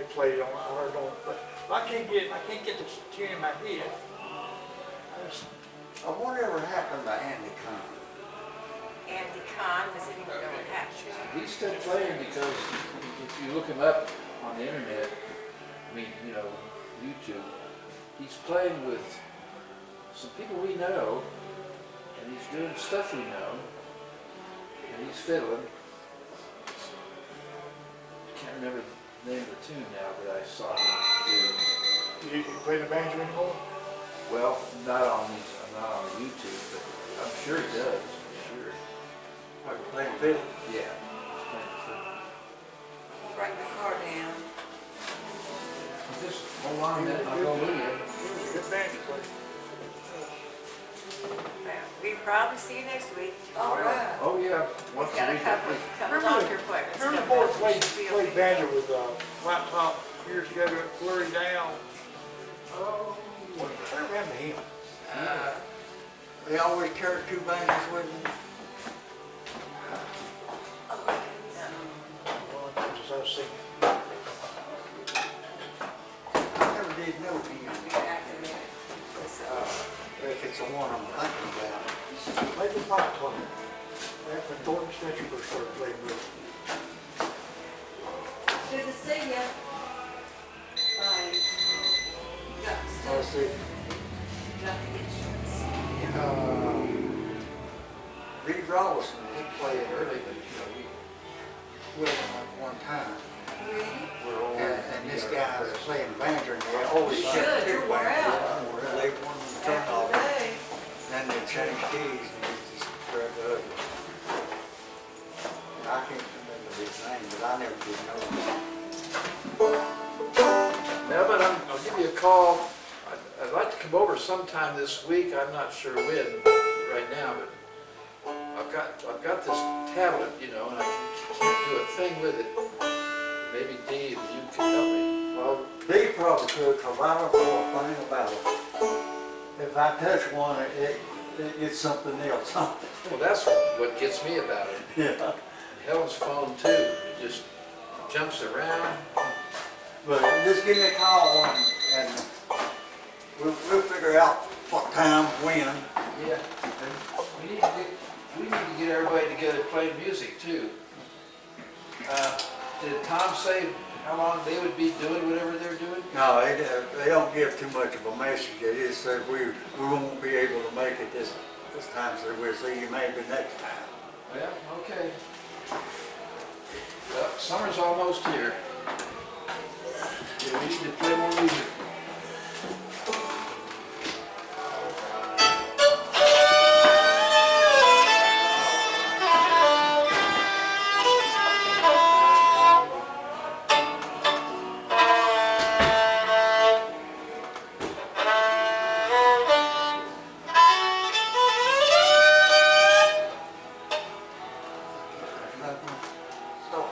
they played on. I heard on, but I can't get the tune in my head. I whatever happened to Andy Kahn? Andy Kahn, does anyone know what happened? He's still playing because if you look him up on the internet, I mean, you know, YouTube, he's playing with some people we know, and he's doing stuff we know, and he's fiddling. I can't remember the name of the tune now that I saw him do. You play the banjo anymore? Well, not on YouTube, but I'm sure he does. Sure. Like playing fiddle? Yeah. He's playing the fiddle. Write the car down. Just hold on a minute, I'll go with you. Good banjo player. Well, we'll probably see you next week. All right. Oh yeah, once We've got a a week. couple doctor appointments. Remember the boy played banjo with laptop years ago at Flurry Down? Oh, whatever happened to him? They always carry two banjos with them. Well, that's just I was thinking. I never did know him. If it's the one I'm thinking about. Maybe Pop Club. That's when Thornton Spencer first started playing with him. Good to see you. Bye. Let's see. Got the insurance. Reed Rawlison, he played early, but you know, we with him at one time. Really? And this guy was playing banjo, and they always You kept should, two you're wore out. banjos. They one turn off, Day. then they change keys, and he just grabbed the other. I can't remember his name, but I never did know him. Now, but I'll give you a call. I'd like to come over sometime this week. I'm not sure when right now, but I've got this tablet, you know, and I can't do a thing with it. Maybe Dee, you can help me. Well, they probably could, because I don't know a thing about it. If I touch one, it's something else. Well, that's what gets me about it. Yeah. Helen's phone too. It just jumps around. But just give me a call and we'll figure out what time, when. Yeah. And we need to get everybody together playing music too. Did Tom say how long they would be doing whatever they're doing? No, they don't give too much of a message. They just said we won't be able to make it this time, so we'll see you maybe next time. Well, okay. Well, summer's almost here. Yeah, we need to play more music. Stop.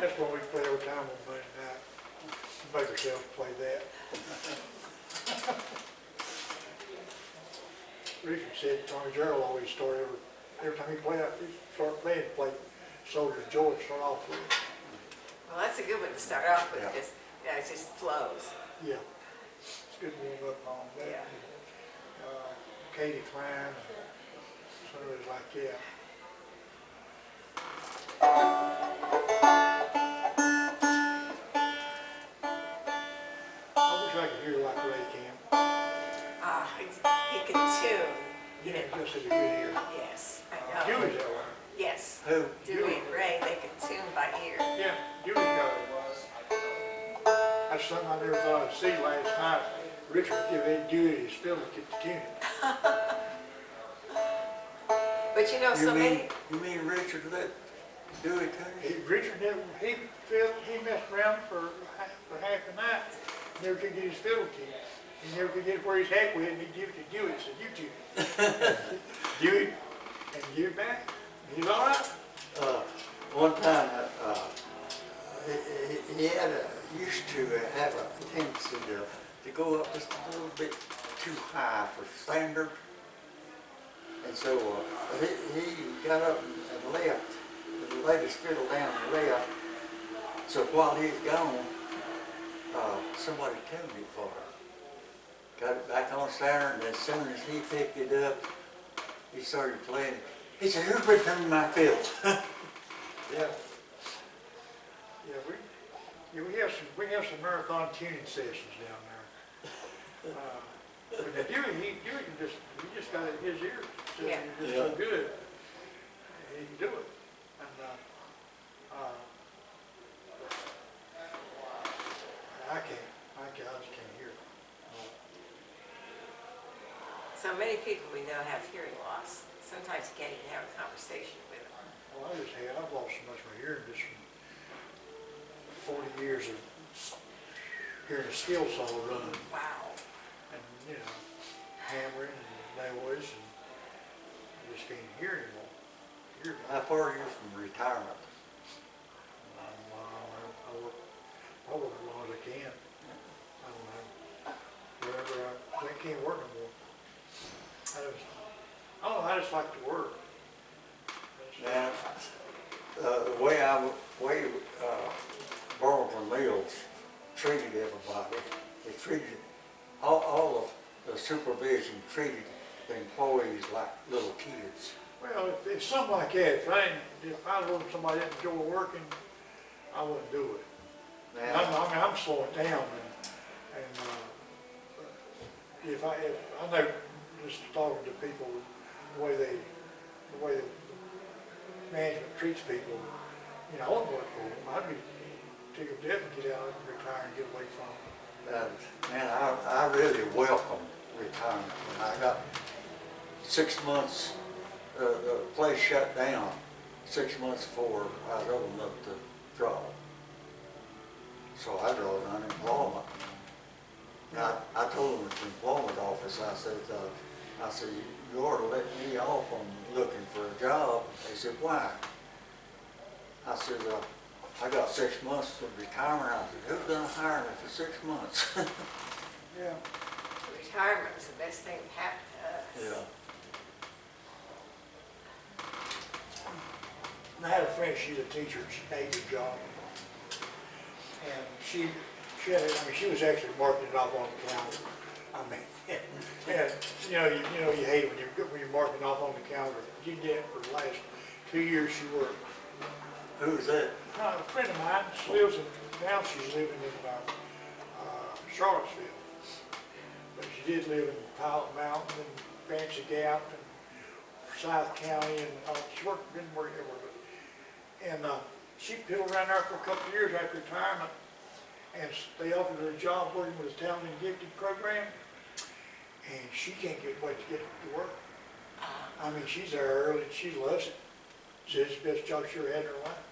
That's what we play every time on Monday night. Make ourselves play that. Richard said Tommy Gerald always start every time he play Soldier George start off with. Well, that's a good one to start off with, because it just flows. Yeah, it's good warm up on that. Yeah. Katie Klein, some of it like that. I wish I could hear like Ray can. He can tune. Yeah, just as a good ear. Yes, I know. Dewey's that way. Yes. Who? Dewey and Ray, they can tune by ear. Yeah, Dewey's got it. That's something I never thought I'd see last night. Richard give Ed Dewey his fiddle to get the tune. But you know, so many. You mean Richard let Dewey tune? Richard never, he messed around for half the night. Never could get his fiddle tuned. He never could get where his hat went, and he'd give it to Dewey and said, "You tune it." Dewey, and Dewey back. He's all right. one time, he had used to have a tendency to go up just a little bit too high for standard. And so he got up and left, laid his fiddle down and left. So while he was gone, somebody tuned it for her. Got it back on standard, and as soon as he picked it up, he started playing. He said, "Who's been tuning my fiddle?" Yeah. Yeah, we have some marathon tuning sessions down there. But Dewey just got it in his ears. So Yeah. He's just so good. He can do it. And I just can't hear it. So many people we know have hearing loss. Sometimes you can't even have a conversation with them. Well, I've lost so much of my hearing just from 40 years of hearing a skill saw run. Wow. And, hammering and noise, and I just can't hear anymore. How far are you from retirement? I work as long as I can. I don't know. Wherever I can't work no more. I don't know, I just like to work. Now, the way Burlington Mills treated everybody, they treated all of the supervision treated the employees like little kids. Well, if something like that, if I wasn't somebody that enjoyed working, I wouldn't do it. Now, I'm slowing down, and if I know just talking to people, the way the management treats people, I wouldn't work for them. I'd be take a death and get out and retire and get away from them. man, I really welcome retirement. When I got 6 months, the place shut down 6 months before I was old enough to draw. So I drew unemployment. Now, I told them at the employment office, I said, you ought to let me off on looking for a job. They said, why? I said, I got 6 months for retirement. I said, who's gonna hire me for 6 months? Yeah. Retirement was the best thing that happened to us. Yeah. And I had a friend, she's a teacher, and she hated her job. And she was actually marking it off on the calendar. And you hate when you're marking off on the calendar. She did it for the last 2 years she worked. Who's that? A friend of mine, now she's living in Charlottesville. But she did live in Pilot Mountain and Fancy Gap and South County, and she didn't work everywhere. And she piddled around there for a couple of years after retirement, and they offered her a job working with a Talented and Gifted program, and she can't wait to get to work. I mean, she's there early, and she loves it. Says it's the best job she ever had in her life.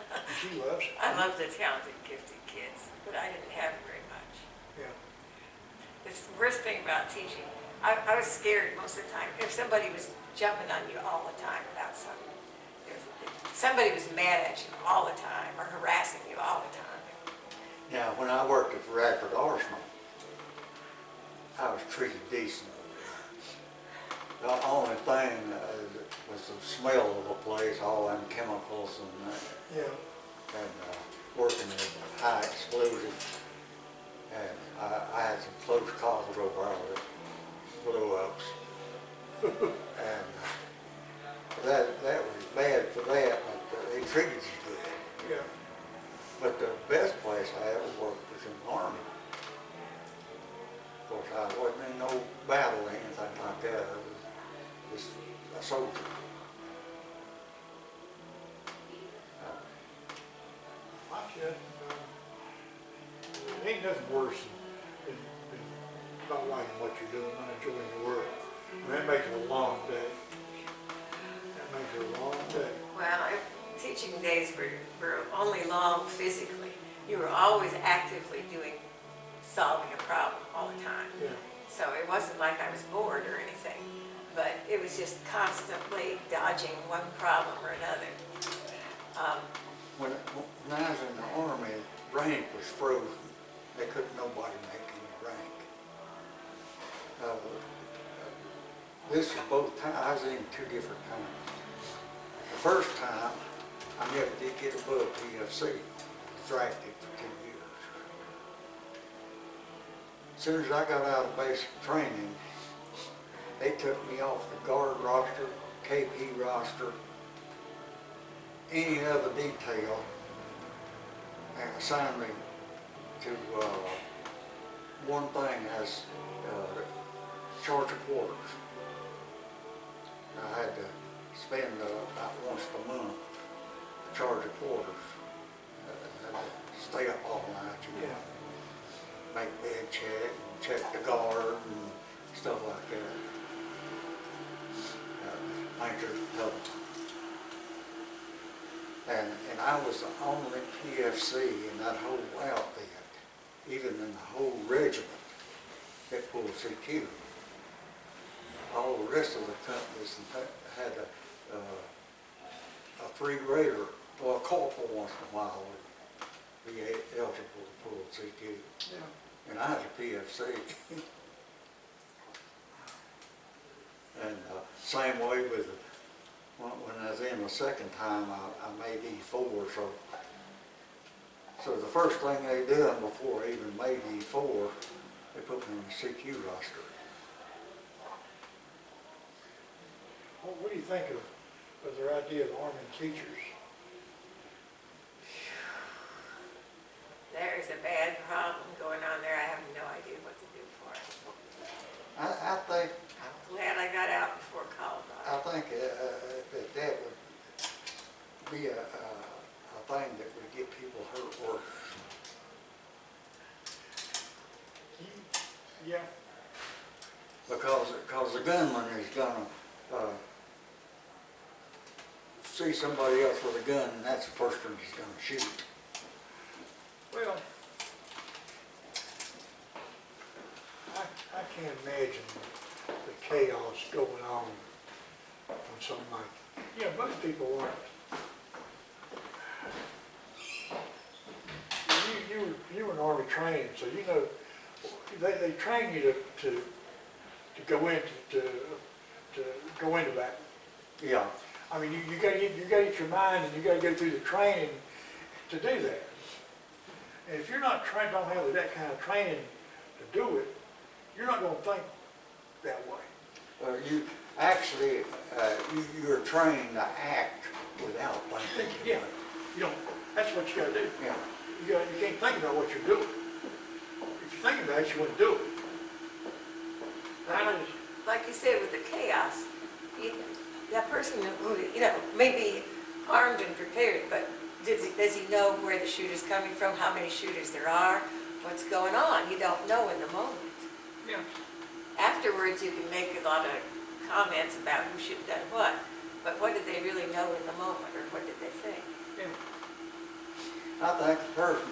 And she loves it. I love the talented, gifted kids, but I didn't have very much. Yeah. It's the worst thing about teaching. I was scared most of the time. If somebody was jumping on you all the time about something, if somebody was mad at you all the time or harassing you all the time. Now, when I worked at Radford Arsenal, I was treated decently. The only thing was the smell of the place, all them chemicals and working with high explosives. And I had some close calls over there with blow-ups. And that was bad for that, but they treated you good. Yeah. But the best place I ever worked was in the Army. Of course, I wasn't in no battle or anything like that. I was just a soldier. Ain't nothing worse than not liking what you're doing, not enjoying your work. And that makes it a long day. That makes it a long day. Well, teaching days were only long physically. You were always actively solving a problem all the time. Yeah. So it wasn't like I was bored or anything, but it was just constantly dodging one problem or another. When I was in the Army, rank was frozen. They couldn't nobody make any rank. This was both times, I was in 2 different times. The first time, I never did get above PFC. Drafted for 2 years. As soon as I got out of basic training, they took me off the guard roster, KP roster, any other detail, and assigned me to one thing as charge of quarters. I had to spend about once a month in charge of quarters. I had to stay up all night, you know, make bed check, and check the guard and stuff like that. Major help. And I was the only PFC in that whole outfit, even in the whole regiment, that pulled CQ. All the rest of the companies had a 3-grader or a corporal once in a while would be eligible to pull CQ. Yeah. And I was a PFC. And same way with when I was in the second time, I made E4. So the first thing they done before I even made E4, they put me on the CQ roster. Well, what do you think of their idea of arming teachers? There is a bad problem going on there. I have no idea what to do for it. I think I'm glad I got out before Colorado. that would be a thing that would get people hurt worse. Yeah. Because the gunman is gonna see somebody else with a gun, and that's the first one he's gonna shoot. Well, I can't imagine the chaos going on something like, yeah, most people aren't. You were in Army training, so you know, they train you to go into go into battle. Yeah. I mean, you got to get your mind, and you got to go through the training to do that. And if you're not trained, don't have that kind of training to do it, you're not going to think that way. You actually, you're trained to act without thinking. Yeah, you don't. That's what you got to do. Yeah. You can't think about what you're doing. If you think about it, you wouldn't do it. Like you said, with the chaos, that person who, you know, may be armed and prepared, but does he know where the shooter's coming from, how many shooters there are, what's going on? You don't know in the moment. Yeah. Afterwards, you can make a lot of comments about who should have done what, but what did they really know in the moment, or what did they think? Yeah. I think a person,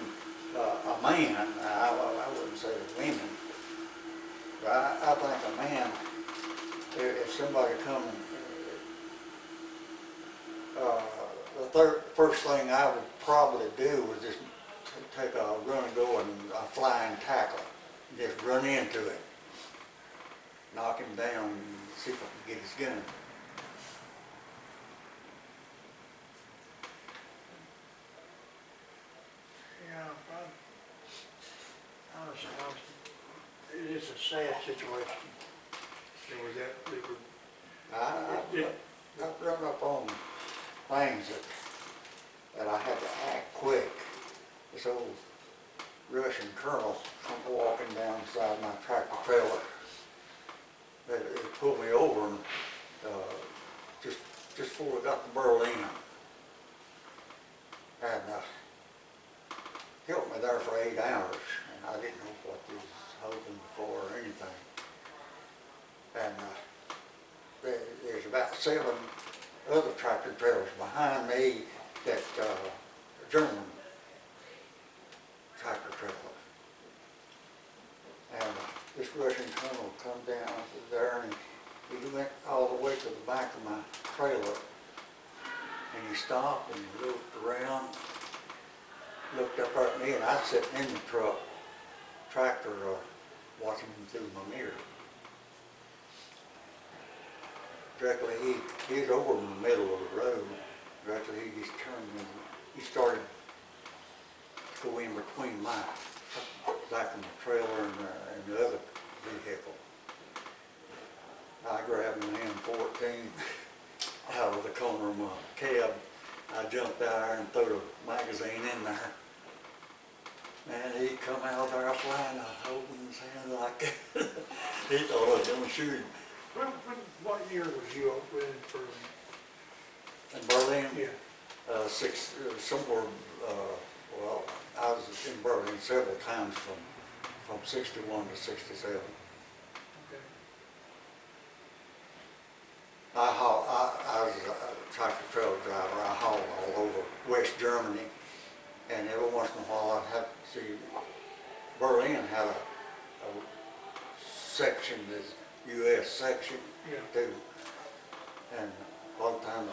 a man, I wouldn't say the women, but I think a man, if somebody comes, the first thing I would probably do was just take a run and go and a flying tackle, just run into it, knock him down, and see if I can get his gun. Yeah, honestly, it is a sad situation. There was that, they were, I've run up on things that I had to act quick. This old Russian colonel come walking down beside my tractor trailer. It pulled me over and just before we got to Berlin, and held me there for 8 hours, and I didn't know what he was hoping for or anything. And there's about 7 other tractor trailers behind me that German tractor trailers. And this Russian colonel come down there, and he went all the way to the back of my trailer, And he stopped and he looked around, looked up at me, and I was sitting in the tractor, watching him through my mirror. Directly, he was over in the middle of the road. Directly, he just turned and he started to go in between back in the trailer and the other vehicle. I grabbed my M14 out of the corner of my cab. I jumped out there and threw the magazine in there. Man, he come out there flying, holding his hand like he thought I was going to shoot him. What year was you up in Berlin? In Berlin? Yeah. Somewhere, well, I was in Berlin several times from 61 to 67. Okay. I was a tractor trailer driver. I hauled all over West Germany, and every once in a while I'd have to see Berlin had a section, this U.S. section Yeah. too, and a lot of times,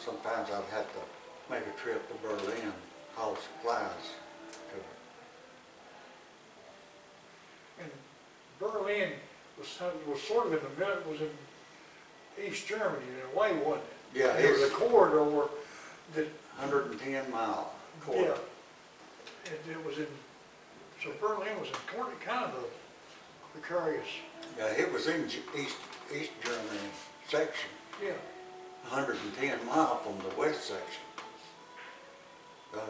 sometimes I'd have to make a trip to Berlin, haul supplies to it. And Berlin was sort of in the middle, was in East Germany in a way, wasn't it? Yeah, There was a corridor that, 110-mile yeah, corridor. it was in, so Berlin was in kind of a precarious, Yeah, it was in East Germany section, yeah. 110 mile from the west section.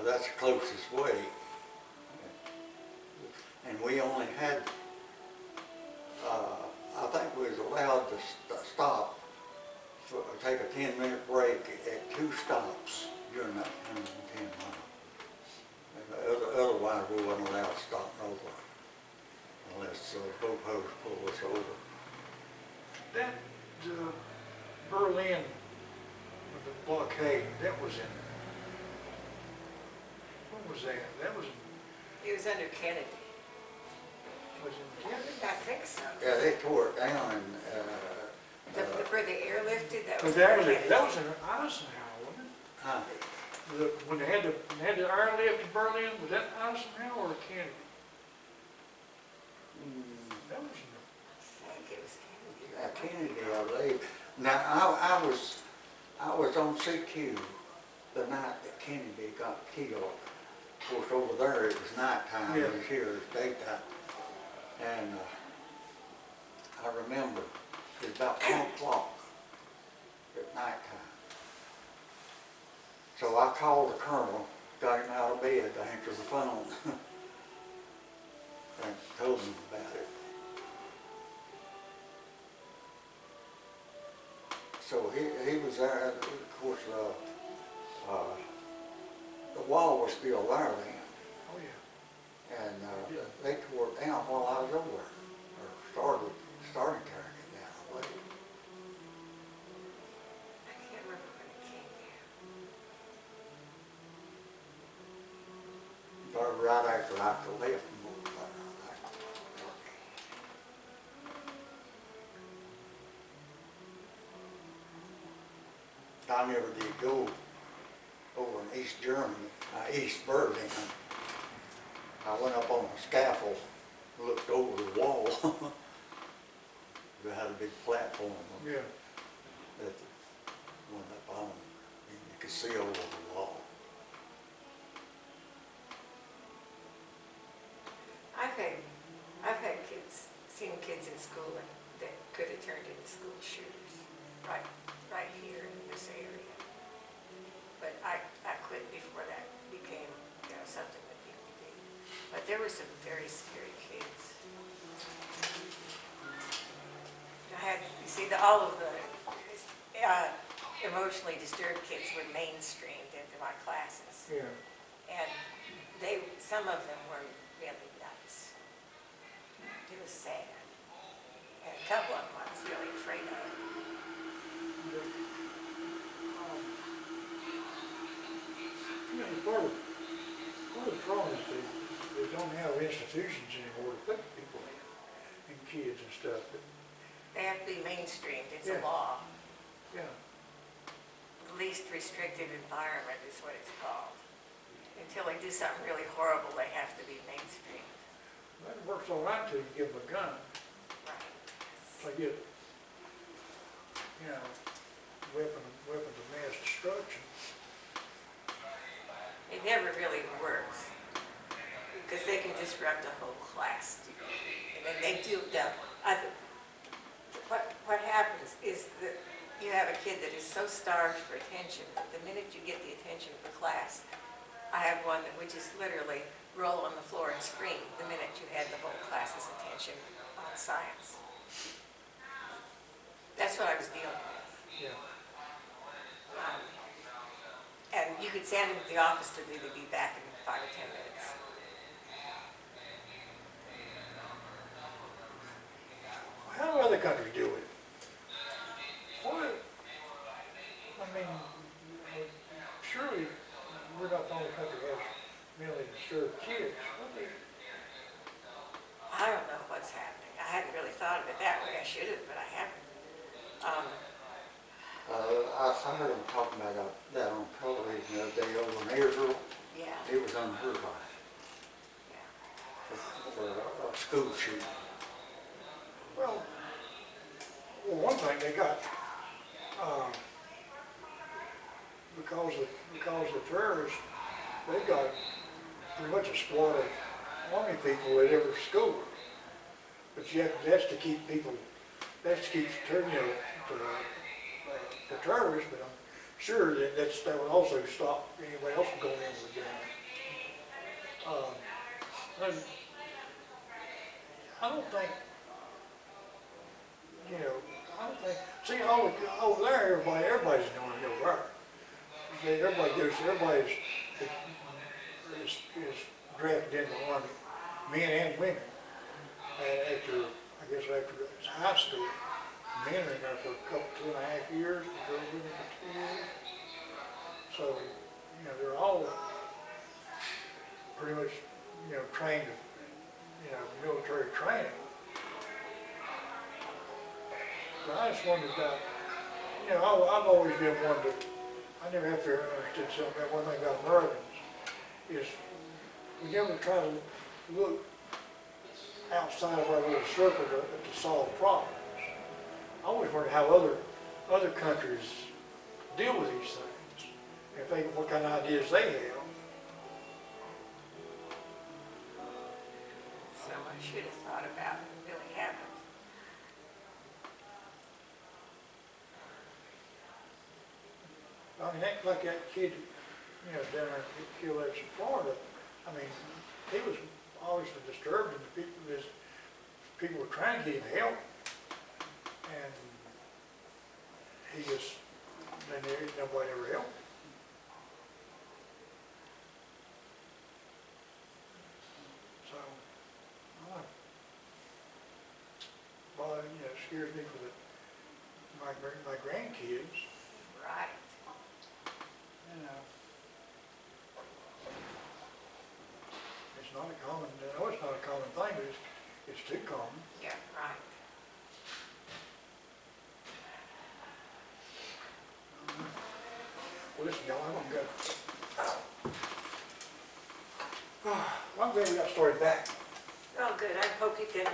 That's the closest way. And we only had, I think we was allowed to stop, take a 10-minute break at 2 stops during that 110 mile. And otherwise, we wasn't allowed to stop nowhere unless boat hose pulled us over. That Berlin, the blockade, that was in, when was that? That was It was under Kennedy. in Kennedy? I think so. Yeah, they tore it down and, Where the airlifted, that was Was that, under Kennedy. that was in Eisenhower, wasn't it? huh? When they had the iron lift in Berlin, was that Eisenhower or Kennedy? That was in I think it was Kennedy. Kennedy, I believe. Now, I was on CQ the night that Kennedy got killed. Of course, over there it was nighttime, Yeah. it was here it was daytime. And I remember it was about 10 o'clock at nighttime. So I called the colonel, got him out of bed to answer the phone, and told him about it. So he was there, of course, the wall was still there then, Oh, yeah. and they tore it down while I was over there, or started tearing it down, I believe. I can't remember when it came down. Or right after I left. I never did go over in East Germany, East Berlin. I went up on a scaffold, looked over the wall. They had a big platform Yeah. that went up on, and you could see over the wall. I've had seen kids in school that could have turned into school shooters, right here in this area. But I quit before that became, something that people did. But there were some very scary kids. You see, all of the emotionally disturbed kids were mainstreamed into my classes. Yeah. And some of them were really nuts. It was sad. And a couple of them I was really afraid of. Part of the problem is they don't have institutions anymore to put people in, and kids and stuff. But, They have to be mainstreamed, it's Yeah. a law. yeah. At least restrictive environment is what it's called. Until they do something really horrible, they have to be mainstream. That works all right till you give them a gun. Right. They get, you know, weapons of mass destruction. It never really works, because they can disrupt a whole class. And then they do, what happens is that you have a kid that is so starved for attention, that the minute you get the attention of the class, I have one that would just literally roll on the floor and scream the minute you had the whole class's attention on science. That's what I was dealing with. Yeah. And you could send him to the office to be back in 5 or 10 minutes. How do other countries deal with it? What? I mean, surely we're not the only country that has mentally disturbed kids. I don't know what's happening. I hadn't really thought of it that way. I should have, but I haven't. I heard them talking about that on television the other day over in Israel. Yeah, It was unheard of yeah. for a school shooting. Well, one thing they got, because of the terrorists, they got pretty much a squad of army people at every school. But that's to keep people, that's to keep the terrorists, but I'm sure that that would also stop anybody else from going in with a gun. I don't think, you know, see, over there, everybody's going to go there. See, everybody is drafted into the army, men and women. And after high school, men are in there for a couple, 2.5 years, girls in there for 2 years. So, you know, they're all pretty much, you know, trained, you know, military training. But I just wondered about, you know, I've always been one that, I never have to understood something, one thing about Americans, is we never try to look outside of our little circle to solve problems. I always wondered how other countries deal with these things, and what kind of ideas they have. So I should have thought about it, really haven't. I mean, like that kid, you know, down there at Galax in Florida, I mean, he was obviously disturbed, and people were trying to get him help, and nobody ever helped him. So, well, you know, it scares me for my grandkids. Right. You know, it's not a common, I know it's not a common thing, but it's too common. Yeah, right. Well, listen, y'all, I'm glad we got started back. Oh, good. I hope you can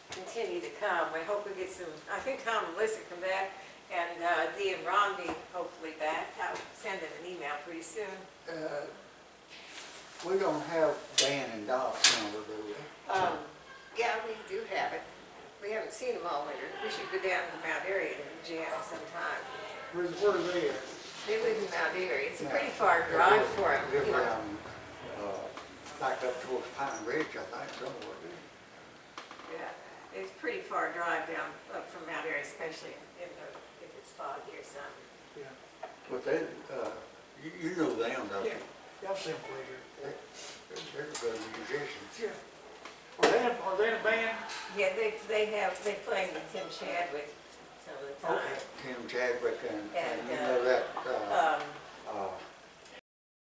continue to come. We hope we get some, I think Tom and Melissa come back, and Dee and Ron be hopefully back. I'll send them an email pretty soon. We don't have Dan and Doc's number, do we? Yeah, we do have it. We haven't seen them all winter. We should go down to Mount Airy and jam sometime. Where are they at? They live in Mount Airy. It's a pretty far drive for them. Live around, back up towards Pine Ridge, I think, somewhere. Yeah, it's a pretty far drive down up from Mount Airy, especially if it's foggy or something. Yeah. But they, you know them, don't you? Yeah, I've seen them play here. They're good musicians. Yeah. Are they in a band? Yeah, they play with Tim Chadwick some of the time. Tim Chadwick and And, you know that,